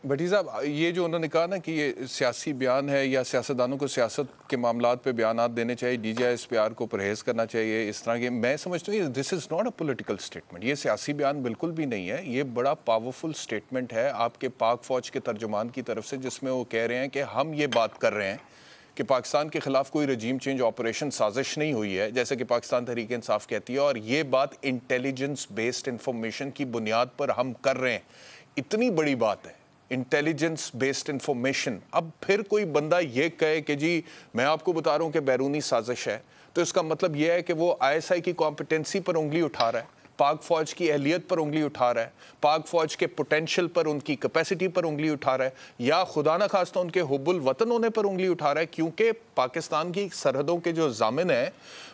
بھٹی صاحب یہ جو انہوں نے کہا نا کہ یہ سیاسی بیان ہے یا سیاستدانوں کو سیاست کے معاملات پہ بیانات دینے چاہیے، D G I S P R کو پرہیز کرنا چاہیے، اس طرح کے میں سمجھتا ہوں this is not a political statement, یہ سیاسی بیان بالکل بھی نہیں ہے، یہ بڑا پاورفل اسٹیٹمنٹ ہے آپ کے پاک فوج کے ترجمان کی طرف سے، جس میں وہ کہہ رہے ہیں کہ ہم یہ بات کر رہے ہیں کہ پاکستان کے خلاف کوئی رجیم چینج آپریشن سازش نہیں ہوئی ہے جیسے کہ پاکستان تحریک انصاف کہتی ہے، اور یہ بات انٹیلیجنس بیسڈ انفارمیشن کی بنیاد پر ہم کر رہے ہیں۔ اتنی بڑی بات ہے انٹیلیجنس بیسڈ انفارمیشن۔ اب پھر کوئی بندہ یہ کہے کہ جی میں آپ کو بتا رہا ہوں کہ بیرونی سازش ہے، تو اس کا مطلب یہ ہے کہ وہ آئی ایس آئی کی کمپیٹنسی پر انگلی اٹھا رہا ہے، پاک فوج کی اہلیت پر انگلی اٹھا رہا ہے، پاک فوج کے پوٹینشل پر، ان کی کیپیسٹی پر انگلی اٹھا رہا ہے، یا خدا نہ خواستہ ان کے حب الوطن ہونے پر انگلی اٹھا رہا ہے، کیونکہ پاکستان کی سرحدوں کے جو ضامن ہیں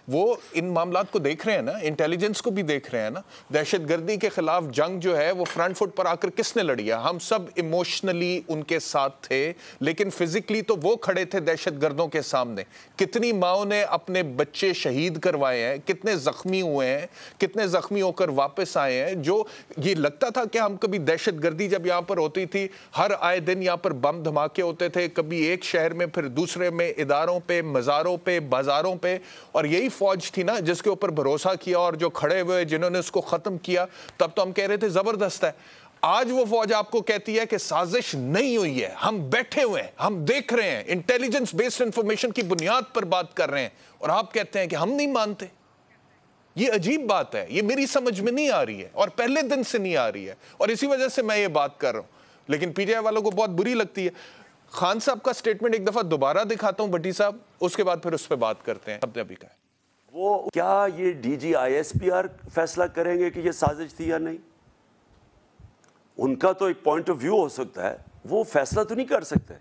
وہ ان معاملات کو دیکھ رہے ہیں نا، انٹیلیجنس کو بھی دیکھ رہے ہیں نا۔ دہشت گردی کے خلاف جنگ جو ہے وہ فرنٹ فٹ پر آ کر کس نے لڑی ہے؟ ہم سب ایموشنلی ان کے ساتھ تھے، لیکن فزیکلی تو وہ کھڑے تھے دہشت گردوں کے سامنے۔ کتنی ماؤں نے اپنے بچے شہید کروائے ہیں، کتنے زخمی ہوئے ہیں، کتنے زخمی ہو کر واپس آئے ہیں۔ جو یہ لگتا تھا کہ ہم کبھی دہشت گردی جب یہاں پر ہوتی تھی، ہر آئے دن یہاں پر بم دھماکے ہوتے تھے، کبھی ایک شہر میں پھر دوسرے میں، اداروں پہ، مزاروں پہ، بازاروں پہ، اور یہی فوج تھی نا جس کے اوپر بھروسہ کیا اور جو کھڑے ہوئے جنہوں نے اس کو ختم کیا، تب تو ہم کہہ رہے تھے زبردست ہے۔ آج وہ فوج آپ کو کہتی ہے کہ سازش نہیں ہوئی ہے، ہم بیٹھے ہوئے ہیں، ہم دیکھ رہے ہیں، انٹیلیجنس بیسڈ انفارمیشن کی بنیاد پر بات کر رہے ہیں، اور آپ کہتے ہیں کہ ہم نہیں مانتے۔ یہ عجیب بات ہے، یہ میری سمجھ میں نہیں آ رہی ہے، اور پہلے دن سے نہیں آ رہی ہے، اور اسی وجہ سے میں یہ بات کر رہا ہوں، لیکن پی جے آئی والوں کو بہت بری لگتی ہے۔ خان صاحب کا سٹیٹمنٹ ایک دفعہ دوبارہ دکھاتا ہوں بھٹی صاحب، اس کے بعد پھر اس پہ بات کرتے ہیں۔ سب نے ابھی کہا وہ کیا یہ D G I S P R فیصلہ کریں گے کہ یہ سازش تھی یا نہیں؟ ان کا تو ایک پوائنٹ آف ویو ہو سکتا ہے، وہ فیصلہ تو نہیں کر سکتے۔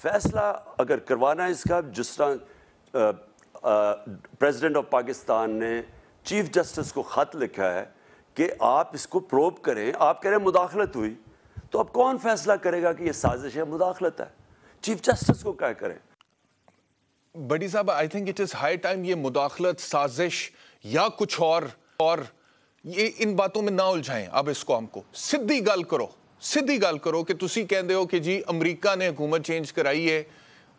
فیصلہ اگر کروانا ہے اس کا، جس طرح پریزیڈنٹ آف پاکستان نے چیف جسٹس کو خط لکھا ہے کہ آپ اس کو پروب کریں، آپ کہہ رہے ہیں مداخلت ہوئی، تو اب کون فیصلہ کرے گا کہ یہ سازش ہے، مداخلت ہے؟ چیف جسٹس کو کیا کریں؟ بڑی صاحب I think it is high time یہ مداخلت، سازش یا کچھ اور یہ ان باتوں میں نہ الجھائیں۔ اب اس کو ہم کو سیدھی گل کرو کہ تسی کہندے ہو کہ جی امریکہ نے حکومت چینج کرائی ہے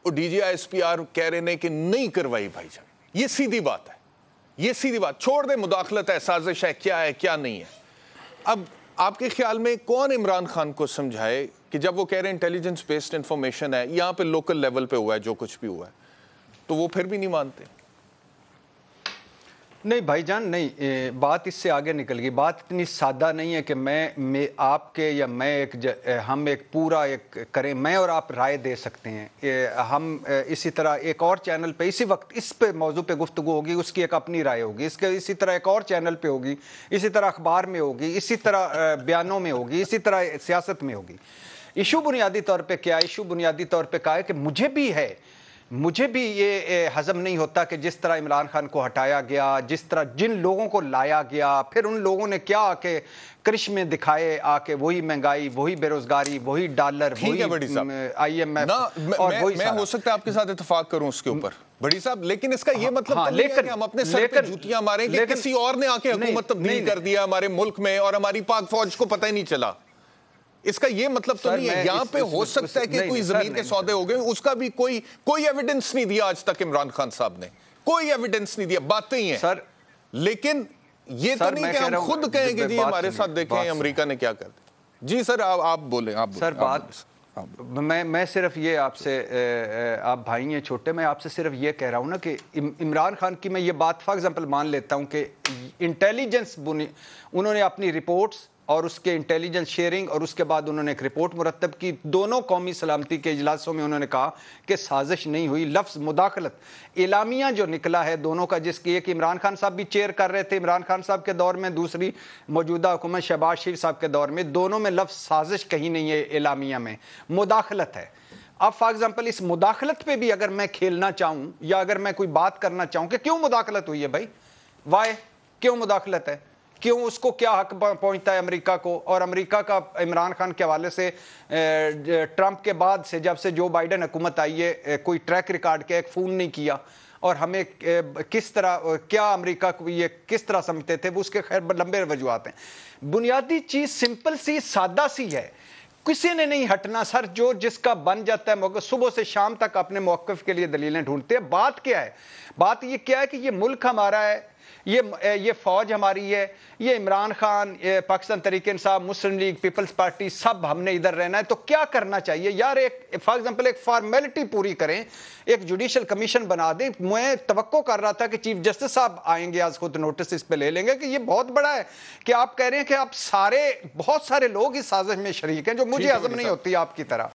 اور D G I S P R کہہ رہے ہیں کہ نہیں کروائی بھائی جان۔ یہ سیدھی بات ہے، یہ سیدھی بات، چھوڑ دیں مداخلت ہے، سازش ہے، کیا نہیں ہے۔ اب آپ کے خیال میں کون عمران خان کو سمجھائے کہ جب وہ کہہ رہے ہیں انٹیلیجنس بیسڈ انفارمیشن ہے، یہاں پہ لوکل لیول پہ ہوا ہے جو کچھ بھی ہوا ہے، تو وہ پھر بھی نہیں مانتے؟ نہیں بھائی جان، نہیں، بات اس سے آگے نکل گئی۔ بات اتنی سادہ نہیں ہے کہ میں آپ کے یا میں ہم ایک پورا ایک کریں، میں اور آپ رائے دے سکتے ہیں۔ ہم اسی طرح ایک اور چینل پہ اسی وقت اس پہ موضوع پہ گفتگو ہوگی، اس کی ایک اپنی رائے ہوگی، اسی طرح ایک اور چینل پہ ہوگی، اسی طرح اخبار میں ہوگی، اسی طرح بیانوں میں ہوگی، اسی طرح سیاست میں ہوگی۔ ایشو بنیادی طور پہ کیا ہے؟ ایشو بنیادی طور پہ کہا ہے کہ مجھے بھی یہ ہضم نہیں ہوتا کہ جس طرح عمران خان کو ہٹایا گیا، جس طرح جن لوگوں کو لایا گیا، پھر ان لوگوں نے کیا آ کے کرشمے دکھائے، آ کے وہی مہنگائی، وہی بے روزگاری، وہی ڈالر، وہی آئی ایم ایف، اور وہی میں ہو سکتا ہے آپ کے ساتھ اتفاق کروں اس کے اوپر بڑی صاحب، لیکن اس کا یہ مطلب تو نہیں ہے کہ ہم اپنے سر پہ جوتیاں ماریں کہ کسی اور نے آ کے حکومت تبدیل کر دیا ہمارے ملک میں اور ہماری پاک فوج کو پتہ ہی نہیں چلا۔ اس کا یہ مطلب تو نہیں ہے۔ یہاں پہ ہو سکتا ہے کہ کوئی زمین کے سودے ہو گئے، اس کا بھی کوئی ایویڈنس نہیں دیا آج تک عمران خان صاحب نے، کوئی ایویڈنس نہیں دیا، باتیں ہی ہیں۔ لیکن یہ تو نہیں کہ ہم خود کہیں کہ جی ہمارے ساتھ دیکھیں امریکہ نے کیا کر دیا۔ جی سر آپ بولیں۔ سر میں صرف یہ آپ سے، آپ بھائی ہیں چھوٹے، میں آپ سے صرف یہ کہہ رہا ہوں نا کہ عمران خان کی میں یہ بات فار ایگزامپل مان لیتا ہوں کہ انٹیلیجنس انہوں نے اپنی رپورٹس اور اس کے انٹیلیجنس شیئرنگ، اور اس کے بعد انہوں نے ایک رپورٹ مرتب کی، دونوں قومی سلامتی کے اجلاسوں میں انہوں نے کہا کہ سازش نہیں ہوئی۔ لفظ مداخلت اعلامیہ جو نکلا ہے دونوں کا، جس کی ایک عمران خان صاحب بھی چیئر کر رہے تھے عمران خان صاحب کے دور میں، دوسری موجودہ حکومت شہباز شریف صاحب کے دور میں، دونوں میں لفظ سازش کہیں نہیں ہے، اعلامیہ میں مداخلت ہے۔ اب فار ایگزامپل اس مداخلت پہ بھی اگر میں کھیلنا چاہوں یا اگر میں کوئی بات کرنا چاہوں کہ کیوں مداخلت ہوئی ہے بھائی، وائی کیوں مداخلت ہے، کیوں اس کو کیا حق پہنچتا ہے امریکہ کو، اور امریکہ کا عمران خان کے حوالے سے ٹرمپ کے بعد سے جب سے جو بائیڈن حکومت آئی ہے کوئی ٹریک ریکارڈ کے ایک فون نہیں کیا، اور ہمیں کس طرح کیا امریکہ کو یہ کس طرح سمجھتے تھے، وہ اس کے خیر لمبے وجوہات ہیں۔ بنیادی چیز سمپل سی سادہ سی ہے کسی نے نہیں ہٹنا سر. جو جس کا بن جاتا ہے موقف, صبح سے شام تک اپنے موقف کے لیے دلیلیں ڈھونڈتے ہیں. بات کیا ہے؟ بات یہ کیا ہے کہ یہ ملک ہمارا ہے, یہ فوج ہماری ہے, یہ عمران خان, پاکستان تحریک انصاف, مسلم لیگ, پیپلز پارٹی, سب ہم نے ادھر رہنا ہے. تو کیا کرنا چاہیے یار؟ ایک فار ایگزامپل ایک فارمیلٹی پوری کریں, ایک جوڈیشل کمیشن بنا دیں. میں توقع کر رہا تھا کہ چیف جسٹس صاحب آئیں گے, آج خود نوٹس اس پہ لے لیں گے کہ یہ بہت بڑا ہے کہ آپ کہہ رہے ہیں کہ آپ بہت سارے لوگ اس سازش میں شریک ہیں, جو مجھے ہضم نہیں ہوتی آپ کی طرح.